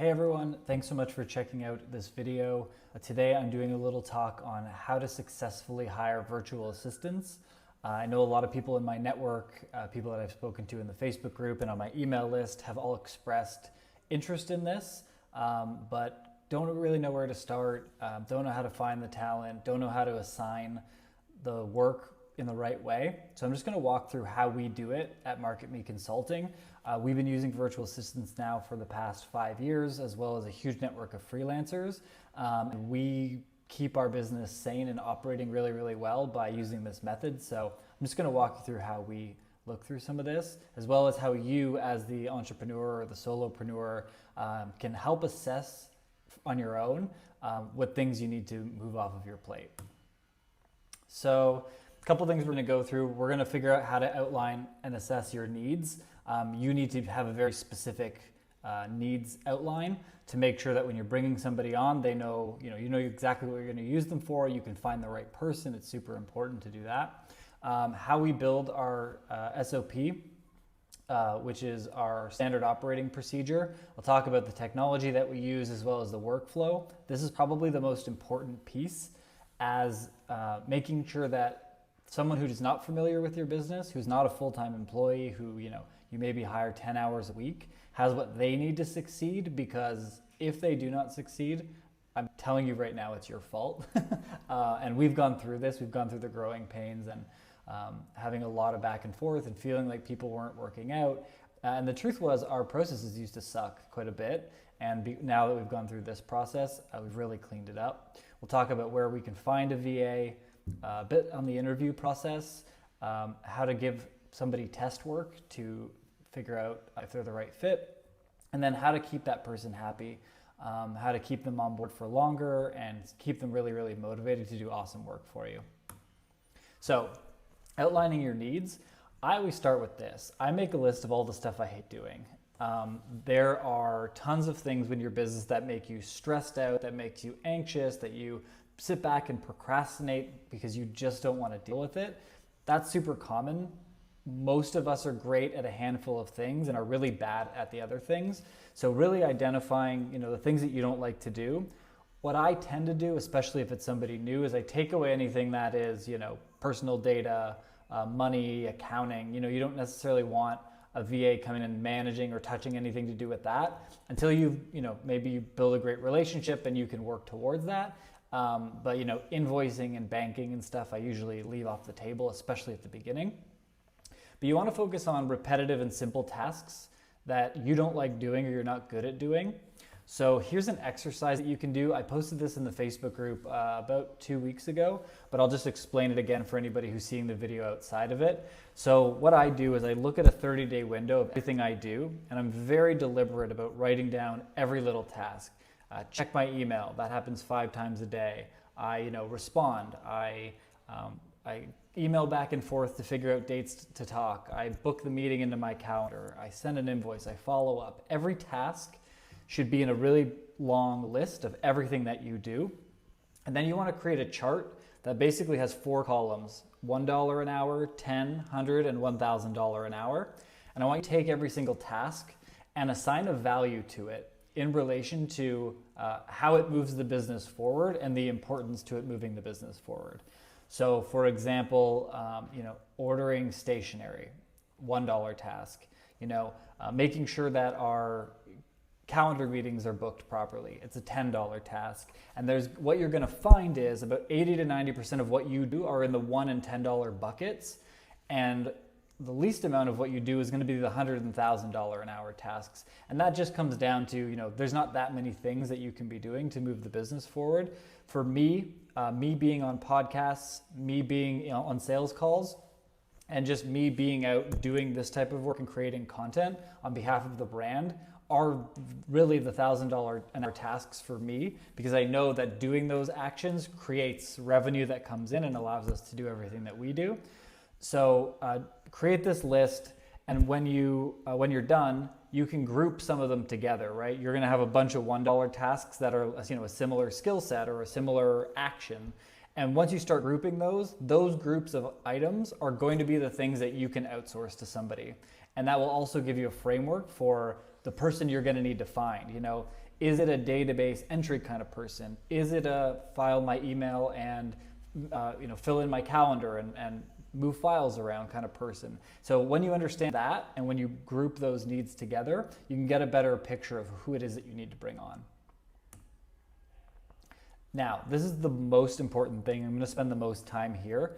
Hey everyone, thanks so much for checking out this video. Today I'm doing a little talk on how to successfully hire virtual assistants. I know a lot of people in my network, people that I've spoken to in the Facebook group and on my email list have all expressed interest in this, but don't really know where to start, don't know how to find the talent, don't know how to assign the work in the right way. So I'm just going to walk through how we do it at MarketMe Consulting. We've been using virtual assistants now for the past 5 years, as well as a huge network of freelancers. We keep our business sane and operating really, really well by using this method. So I'm just going to walk you through how we look through some of this, as well as how you as the entrepreneur or the solopreneur can help assess on your own what things you need to move off of your plate. So a couple things we're going to go through. We're going to figure out how to outline and assess your needs. You need to have a very specific needs outline to make sure that when you're bringing somebody on, they know, you know exactly what you're going to use them for. You can find the right person. It's super important to do that. How we build our SOP, which is our standard operating procedure. I'll talk about the technology that we use as well as the workflow. This is probably the most important piece, as making sure that someone who is not familiar with your business, who's not a full-time employee, who you maybe hire 10 hours a week, has what they need to succeed, because if they do not succeed, I'm telling you right now, it's your fault. And we've gone through this, we've gone through the growing pains and having a lot of back and forth and feeling like people weren't working out. And the truth was our processes used to suck quite a bit. And now that we've gone through this process, we've really cleaned it up. We'll talk about where we can find a VA, a bit on the interview process, how to give somebody test work to figure out if they're the right fit, and then how to keep that person happy, how to keep them on board for longer and keep them really, really motivated to do awesome work for you. So outlining your needs, I always start with this. I make a list of all the stuff I hate doing. There are tons of things in your business that make you stressed out, that makes you anxious, that you sit back and procrastinate because you just don't want to deal with it. That's super common. Most of us are great at a handful of things and are really bad at the other things. So really identifying, the things that you don't like to do. What I tend to do, especially if it's somebody new, is I take away anything that is, personal data, money, accounting. You don't necessarily want a VA coming and managing or touching anything to do with that until maybe you build a great relationship and you can work towards that. But invoicing and banking and stuff, I usually leave off the table, especially at the beginning. But you want to focus on repetitive and simple tasks that you don't like doing or you're not good at doing. So here's an exercise that you can do. I posted this in the Facebook group about 2 weeks ago, but I'll just explain it again for anybody who's seeing the video outside of it. So what I do is I look at a 30-day window of everything I do, and I'm very deliberate about writing down every little task. Check my email. That happens 5 times a day. I respond. I email back and forth to figure out dates to talk. I book the meeting into my calendar. I send an invoice. I follow up. Every task should be in a really long list of everything that you do. And then you want to create a chart that basically has 4 columns: $1 an hour, $10, $100, and $1,000 an hour. And I want you to take every single task and assign a value to it in relation to how it moves the business forward and the importance to it moving the business forward. So for example, ordering stationery, $1 task, making sure that our calendar meetings are booked properly. It's a $10 task. And what you're going to find is about 80 to 90% of what you do are in the $1 and $10 buckets. And the least amount of what you do is going to be the $100 and $1,000 an hour tasks. And that just comes down to, there's not that many things that you can be doing to move the business forward. For me, me being on podcasts, me being on sales calls, and just me being out doing this type of work and creating content on behalf of the brand are really the $1,000 an hour tasks for me, because I know that doing those actions creates revenue that comes in and allows us to do everything that we do. So create this list, and when you're done, you can group some of them together, right? You're going to have a bunch of $1 tasks that are a similar skill set or a similar action. And once you start grouping those groups of items are going to be the things that you can outsource to somebody. And that will also give you a framework for the person you're going to need to find. You know, is it a database entry kind of person? Is it a file my email and fill in my calendar and move files around kind of person? So when you understand that and when you group those needs together, you can get a better picture of who it is that you need to bring on. Now, this is the most important thing. I'm going to spend the most time here.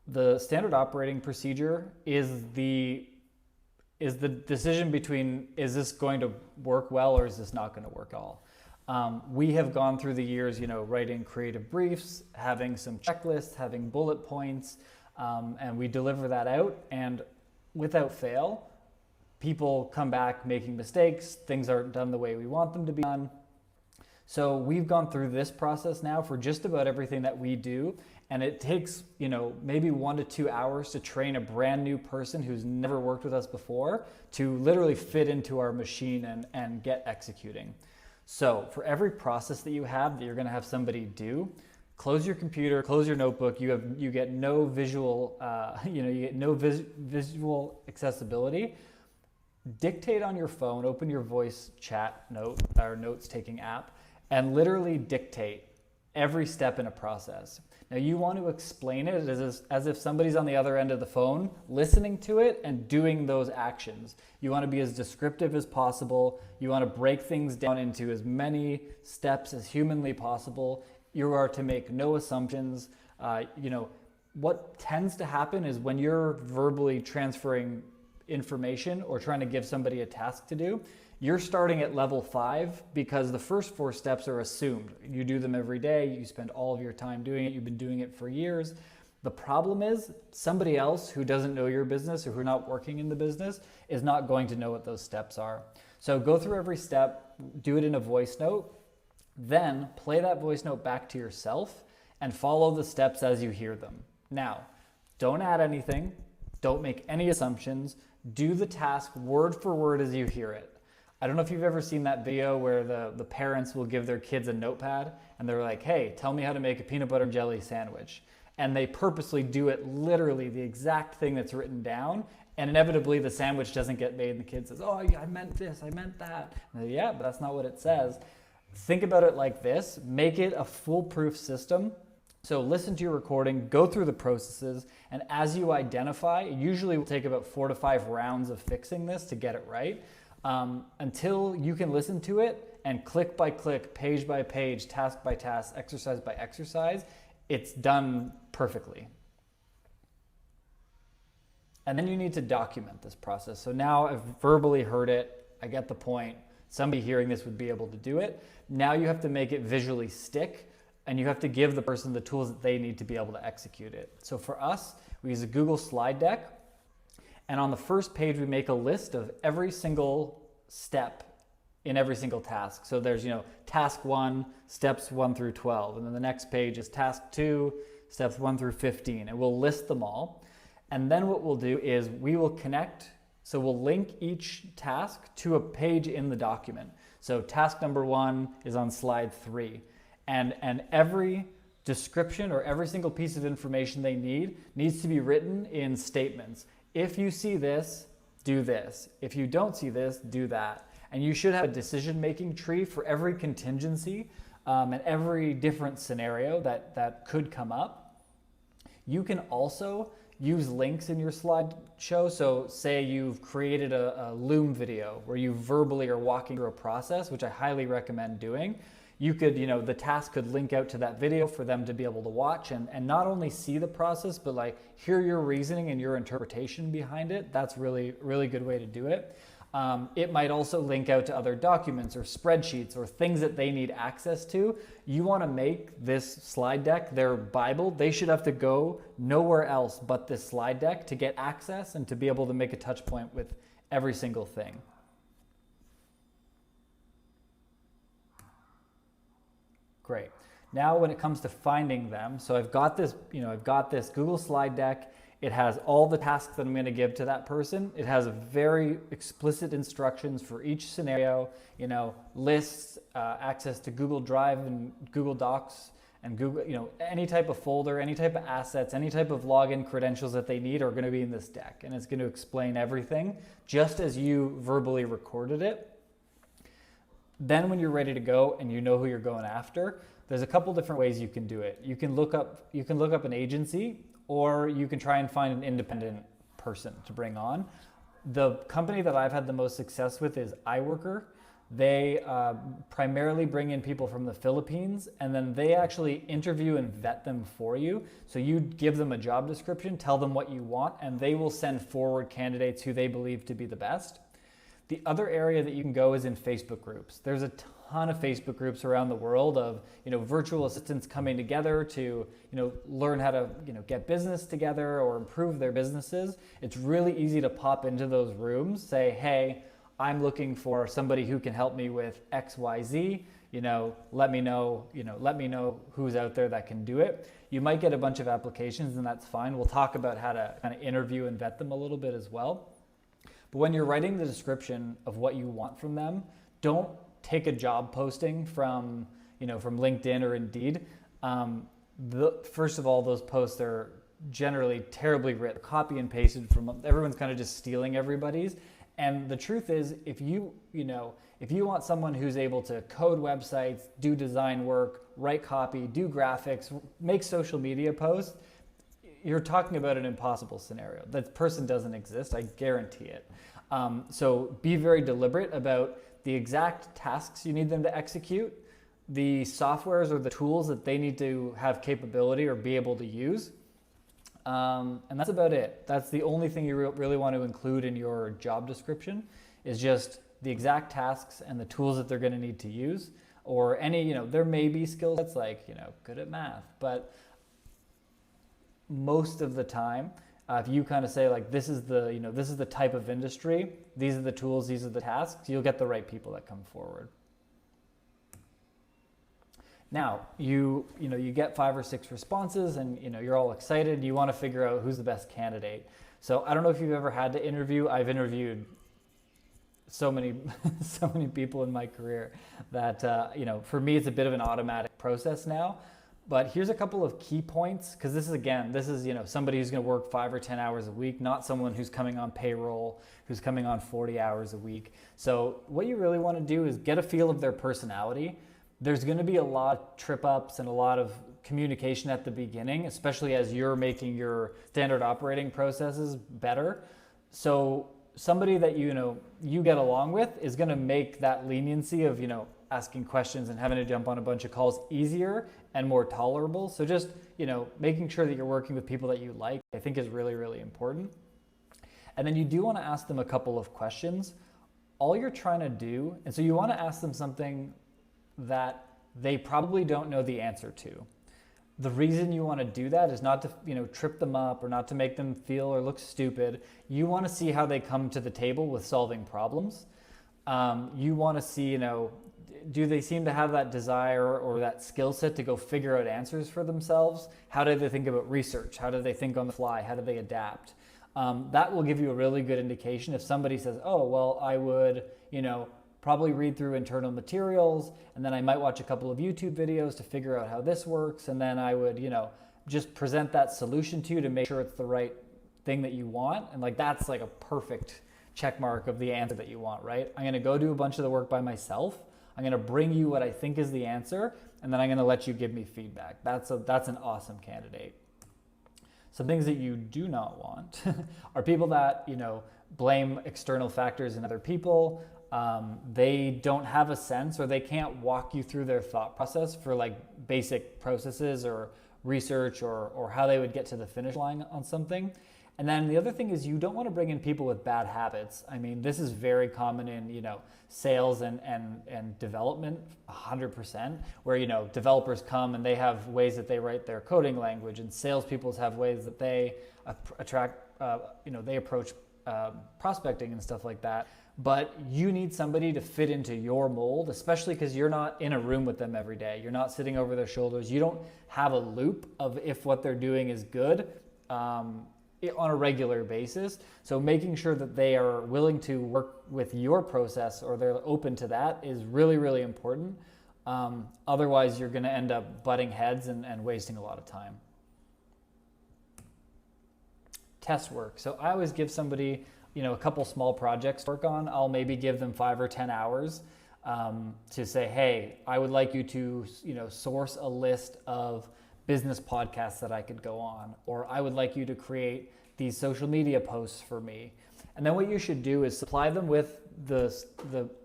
The standard operating procedure is the decision between, is this going to work well or is this not going to work at all? We have gone through the years, writing creative briefs, having some checklists, having bullet points, and we deliver that out. And without fail, people come back making mistakes. Things aren't done the way we want them to be done. So we've gone through this process now for just about everything that we do. And it takes, maybe 1 to 2 hours to train a brand new person who's never worked with us before to literally fit into our machine and get executing. So for every process that you have that you're going to have somebody do, close your computer, close your notebook. You get no visual, visual accessibility. Dictate on your phone, open your voice chat note or notes taking app, and literally dictate every step in a process. Now you want to explain it as if somebody's on the other end of the phone, listening to it and doing those actions. You want to be as descriptive as possible. You want to break things down into as many steps as humanly possible. You are to make no assumptions. What tends to happen is when you're verbally transferring information or trying to give somebody a task to do, you're starting at level 5 because the first 4 steps are assumed. You do them every day, you spend all of your time doing it, you've been doing it for years. The problem is somebody else who doesn't know your business or who are not working in the business is not going to know what those steps are. So go through every step, do it in a voice note, then play that voice note back to yourself and follow the steps as you hear them. Now, don't add anything, don't make any assumptions, do the task word for word as you hear it. I don't know if you've ever seen that video where the parents will give their kids a notepad and they're like, hey, tell me how to make a peanut butter and jelly sandwich. And they purposely do it literally the exact thing that's written down. And inevitably the sandwich doesn't get made and the kid says, oh, I meant this, I meant that. And they're, yeah, but that's not what it says. Think about it like this, make it a foolproof system. So listen to your recording, go through the processes, and as you identify, it usually will take about 4 to 5 rounds of fixing this to get it right. Until you can listen to it and click by click, page by page, task by task, exercise by exercise, it's done perfectly. And then you need to document this process. So now I've verbally heard it, I get the point, somebody hearing this would be able to do it. Now you have to make it visually stick and you have to give the person the tools that they need to be able to execute it. So for us, we use a Google slide deck. And on the first page, we make a list of every single step in every single task. So there's, task 1, steps 1 through 12. And then the next page is task 2, steps 1 through 15. And we'll list them all. And then what we'll do is we will connect. So we'll link each task to a page in the document. So task number 1 is on slide 3. And every description or every single piece of information they need needs to be written in statements. If you see this, do this. If you don't see this, do that. And you should have a decision-making tree for every contingency and every different scenario that could come up. You can also use links in your slideshow. So say you've created a Loom video where you verbally are walking through a process, which I highly recommend doing. You could, the task could link out to that video for them to be able to watch and not only see the process, but like hear your reasoning and your interpretation behind it. That's really, really good way to do it. It might also link out to other documents or spreadsheets or things that they need access to. You want to make this slide deck their Bible. They should have to go nowhere else but this slide deck to get access and to be able to make a touch point with every single thing. Great. Now when it comes to finding them, so I've got this Google slide deck. It has all the tasks that I'm going to give to that person. It has very explicit instructions for each scenario, lists, access to Google Drive and Google Docs and Google, any type of folder, any type of assets, any type of login credentials that they need are going to be in this deck. And it's going to explain everything just as you verbally recorded it. Then when you're ready to go and you know who you're going after, there's a couple different ways you can do it. You can look up an agency, or you can try and find an independent person to bring on. The company that I've had the most success with is iWorker. They primarily bring in people from the Philippines, and then they actually interview and vet them for you. So you give them a job description, tell them what you want, and they will send forward candidates who they believe to be the best. The other area that you can go is in Facebook groups. There's a ton of Facebook groups around the world of virtual assistants coming together to learn how to get business together or improve their businesses. It's really easy to pop into those rooms, say, hey, I'm looking for somebody who can help me with XYZ. Let me know who's out there that can do it. You might get a bunch of applications, and that's fine. We'll talk about how to kind of interview and vet them a little bit as well. But when you're writing the description of what you want from them, don't take a job posting from LinkedIn or Indeed. First of all, those posts are generally terribly written, copy and pasted from everyone's kind of just stealing everybody's. And the truth is, if you want someone who's able to code websites, do design work, write copy, do graphics, make social media posts, you're talking about an impossible scenario. That person doesn't exist, I guarantee it. So be very deliberate about the exact tasks you need them to execute, the softwares or the tools that they need to have capability or be able to use. And that's about it. That's the only thing you really want to include in your job description, is just the exact tasks and the tools that they're going to need to use, or any, there may be skill sets like, good at math, but most of the time, if you kind of say like, this is the type of industry, these are the tools, these are the tasks, you'll get the right people that come forward. Now, you get 5 or 6 responses, and you're all excited. You want to figure out who's the best candidate. So I don't know if you've ever had to interview. I've interviewed so many people in my career that for me it's a bit of an automatic process now. But here's a couple of key points, because this is somebody who's going to work 5 or 10 hours a week, not someone who's coming on payroll, who's coming on 40 hours a week. So what you really want to do is get a feel of their personality. There's going to be a lot of trip ups and a lot of communication at the beginning, especially as you're making your standard operating processes better. So somebody that you get along with is going to make that leniency of asking questions and having to jump on a bunch of calls easier and more tolerable. So just making sure that you're working with people that you like, I think, is really, really important. And then you do want to ask them a couple of questions. All you're trying to do, and so you want to ask them something that they probably don't know the answer to. The reason you want to do that is not to trip them up or not to make them feel or look stupid. You want to see how they come to the table with solving problems. You want to see, do they seem to have that desire or that skill set to go figure out answers for themselves? How do they think about research? How do they think on the fly? How do they adapt? That will give you a really good indication. If somebody says, oh, well, I would, probably read through internal materials, and then I might watch a couple of YouTube videos to figure out how this works, and then I would, just present that solution to you to make sure it's the right thing that you want. And that's like a perfect check mark of the answer that you want, right? I'm gonna go do a bunch of the work by myself. I'm gonna bring you what I think is the answer, and then I'm gonna let you give me feedback. That's an awesome candidate. Some things that you do not want are people that, blame external factors in other people. They don't have a sense, or they can't walk you through their thought process for basic processes or research or how they would get to the finish line on something. And then the other thing is, you don't want to bring in people with bad habits. I mean, this is very common in, sales and development, 100%, where, developers come and they have ways that they write their coding language, and salespeople have ways that they they approach prospecting and stuff like that. But you need somebody to fit into your mold, especially because you're not in a room with them every day. You're not sitting over their shoulders. You don't have a loop of if what they're doing is good on a regular basis. So making sure that they are willing to work with your process, or they're open to that, is really, really important. Otherwise, you're going to end up butting heads and wasting a lot of time. Test work. So I always give somebody a couple small projects to work on. I'll maybe give them 5 or 10 hours. to say, hey, I would like you to, source a list of business podcasts that I could go on, or I would like you to create these social media posts for me. And then what you should do is supply them with the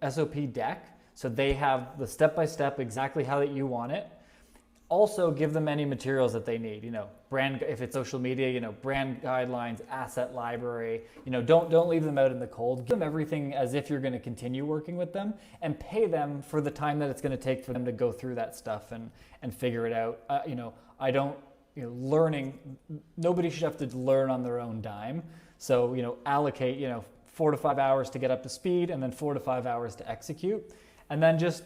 SOP deck, so they have the step-by-step exactly how that you want it. Also give them any materials that they need, brand, if it's social media, brand guidelines, asset library, don't leave them out in the cold. Give them everything as if you're going to continue working with them, and pay them for the time that it's going to take for them to go through that stuff and figure it out. Learning, nobody should have to learn on their own dime. So, allocate, 4 to 5 hours to get up to speed, and then 4 to 5 hours to execute. And then just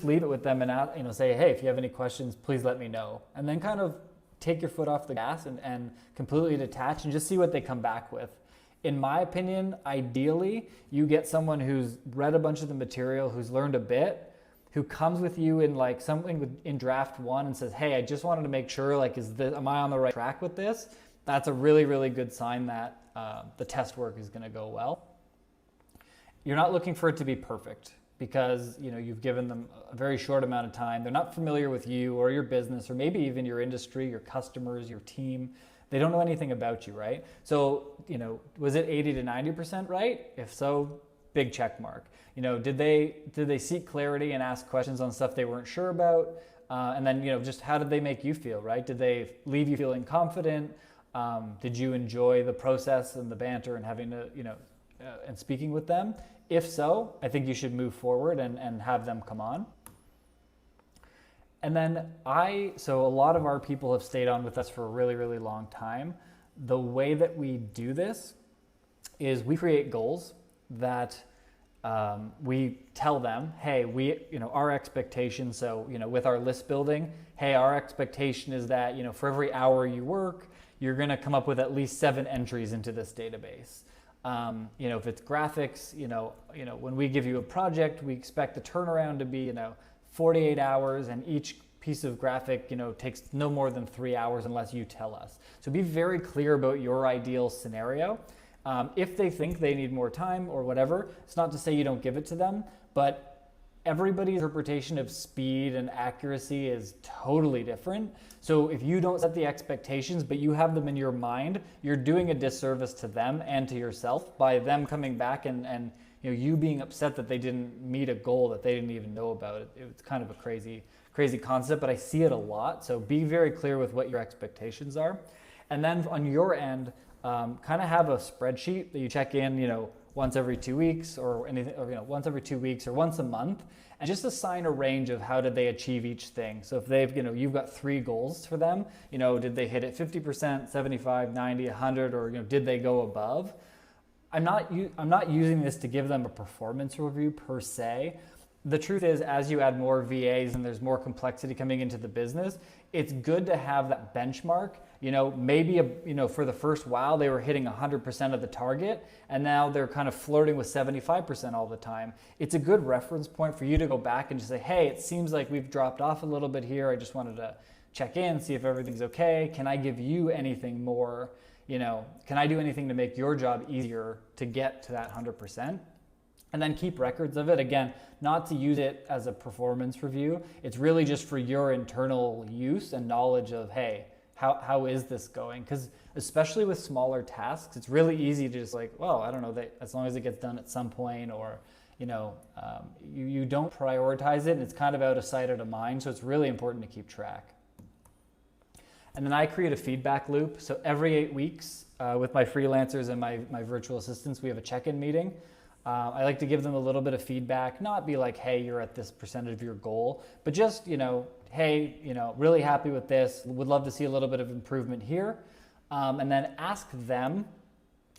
leave it with them and say, hey, if you have any questions, please let me know. And then kind of take your foot off the gas and completely detach and just see what they come back with. In my opinion, ideally, you get someone who's read a bunch of the material, who's learned a bit, who comes with you in like something in draft 1 and says, hey, I just wanted to make sure, am I on the right track with this? That's a really, really good sign that the test work is going to go well. You're not looking for it to be perfect, because you've given them a very short amount of time. They're not familiar with you or your business, or maybe even your industry, your customers, your team. They don't know anything about you, right? So, was it 80 to 90% right? If so, big check mark. Did they seek clarity and ask questions on stuff they weren't sure about? And then, just how did they make you feel, right? Did they leave you feeling confident? Did you enjoy the process and the banter and having to, and speaking with them? If so, I think you should move forward and have them come on. And then so a lot of our people have stayed on with us for a really, really long time. The way that we do this is we create goals that we tell them, hey, our expectation, so, with our list building, hey, our expectation is that, for every hour you work, you're going to come up with at least 7 entries into this database. If it's graphics, when we give you a project, we expect the turnaround to be, 48 hours, and each piece of graphic, takes no more than 3 hours unless you tell us. So be very clear about your ideal scenario. If they think they need more time or whatever, it's not to say you don't give it to them, but everybody's interpretation of speed and accuracy is totally different. So if you don't set the expectations, but you have them in your mind, you're doing a disservice to them and to yourself by them coming back and you being upset that they didn't meet a goal that they didn't even know about. It's kind of a crazy concept, but I see it a lot. So be very clear with what your expectations are. And then on your end, kind of have a spreadsheet that you check in, once every 2 weeks or anything, or once every 2 weeks or once a month, and just assign a range of how did they achieve each thing. So if they've, you've got 3 goals for them, did they hit it 50%, 75, 90, 100, or did they go above? I'm not using this to give them a performance review per se. The truth is, as you add more VAs and there's more complexity coming into the business, it's good to have that benchmark. Maybe for the first while they were hitting 100% of the target, and now they're kind of flirting with 75% all the time. It's a good reference point for you to go back and just say, hey, it seems like we've dropped off a little bit here. I just wanted to check in, see if everything's okay. Can I give you anything more? Can I do anything to make your job easier to get to that 100%? And then keep records of it. Again, not to use it as a performance review. It's really just for your internal use and knowledge of, hey, how is this going? Because especially with smaller tasks, it's really easy to just well, I don't know, as long as it gets done at some point, or you don't prioritize it, and it's kind of out of sight, out of mind. So it's really important to keep track. And then I create a feedback loop. So every 8 weeks with my freelancers and my virtual assistants, we have a check-in meeting. I like to give them a little bit of feedback, not be like, hey, you're at this percentage of your goal, but just, hey, really happy with this, would love to see a little bit of improvement here. And then ask them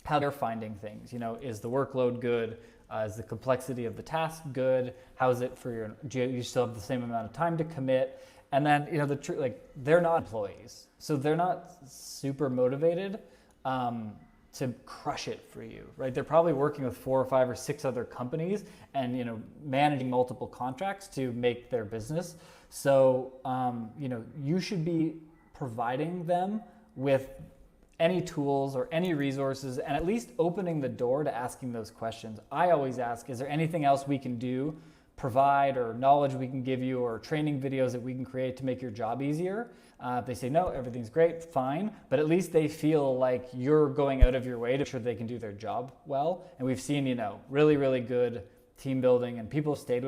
how they're finding things. Is the workload good? Is the complexity of the task good? How is it for do you still have the same amount of time to commit? And then, they're not employees, so they're not super motivated to crush it for you, right? They're probably working with 4 or 5 or 6 other companies and, managing multiple contracts to make their business. So, you should be providing them with any tools or any resources, and at least opening the door to asking those questions. I always ask, is there anything else we can do provide or knowledge we can give you or training videos that we can create to make your job easier. If they say no, everything's great, fine, but at least they feel like you're going out of your way to make sure they can do their job well. And we've seen, really, really good team building, and people have stayed with